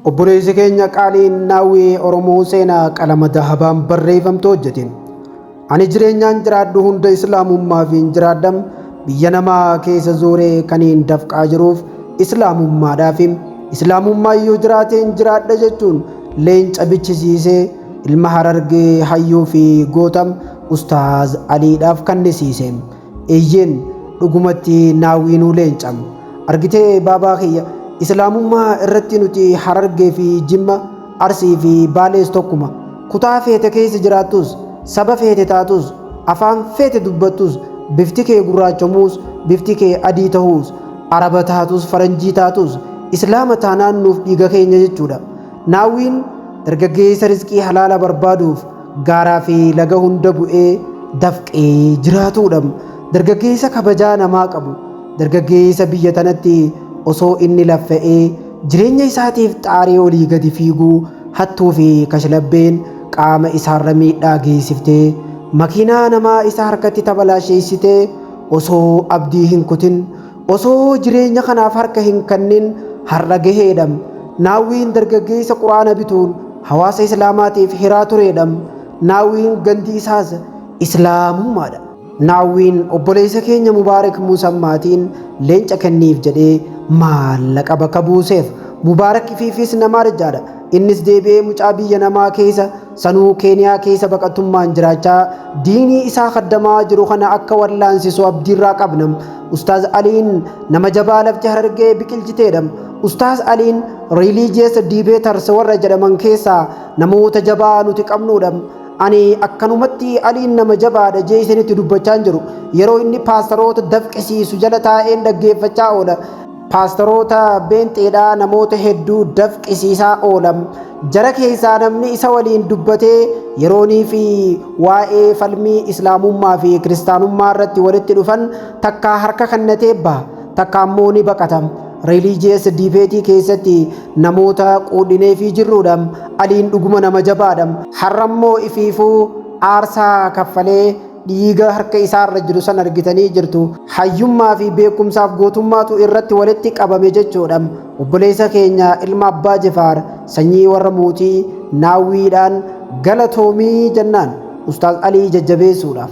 obboleessi keenya qaaliin naawwii Oromoo seenaa qalama dahabaan barreeffamtu hojjetin. Ani jireenyaan jiraadhu hunda islaamummaaf hin jiraadham biyya namaa keessa zooree kaniin dafqaa jiruuf islaamummaadhaaf islaamummaa yoo jiraateen jiraadha jechuun leenca bichisiisee ilma Harargee hayyuu fi gootam Ustaaz Aliidhaaf kannisiise. Eeyyeen dhugumatti naawwiinuu leencam argitee baabaa kiyya islaamummaa irratti nuti Harargee fi Jimma Arsii fi Baalees tokkuma kutaa feete keessa jiraattus saba feete taatus afaan feete dubbattus bifti kee gurraachamuus bifti kee adii ta'uus araba taatus faranjii taatus islaama taanaan nuuf dhiiga keenya jechuudha. Naawwiin dargaggeessa rizqii halaala barbaaduuf gaaraa fi laga hunda bu'ee dafqee jiraatuudha. Dargaggeessa kabajaa namaa qabu dargaggeessa biyya tanatti osoo inni laffa'ee jireenya isaatiif xaarii olii gadi fiiguu hattuu fi kashlabbeen qaama isaarra miidhaa geessiftee makiinaa namaa isa harkatti tabalaasheessitee osoo abdii hin kutin osoo jireenya kanaaf harka hin kennin har'a gaheedha. Naawwiin dargaggeessa quraana bituun hawaasa islaamaatiif hiraa tureedha. Naawwiin gandi isaas islaamummaadha. Naawwiin obboleessa keenya Mubaarak Musammaatiin leenca kenniif jedhee maallaqa bakka buuseef Mubaarak ifiifis nama arjaadha. Innis deebi'ee mucaa biyya namaa keessa sanuu Keeniyaa keessa baqattummaan jiraachaa diinii isaa kaddamaa jiru kana akka wallaansisu abdiirraa qabna. Ustaaz Aliin nama jabaa lafti Harargee biqilchiteedha. Ustaaz Aliin religious debaters warra jedhaman keessaa namoota jabaa nuti qabnuudha. Ani akkanumatti Aliin nama jabaadha jee isinitti dubbachaa jiru yeroo inni paastaroota dafqisiisu jala taa'een dhaggeeffachaa oola. Paastaroota beenxeedhaa namoota hedduu dafqisiisaa oola. Jara keessaa namni isa waliin dubbatee yeroonii fi waa'ee falmii islaamummaa fi kiristaanummaa irratti walitti dhufan takka harka kannatee baha takka ammoo ni baqata. Religious debate keessatti namoota quudhinee fi jirruudha. Aliin dhuguma nama jabaadha. Har'ammoo ifiifuu aarsaa kaffalee dhiiga harka isaarra jiru san argitanii jirtu. Hayyummaa fi beekumsaaf gootummaatu irratti walitti qabame jechuudha. Obboleessa keenya ilma Abbaa Jifaar sanyii warra mootii naawwiidhaan galatoomii jennaan Ustaaz Alii jajjabeessuudhaaf.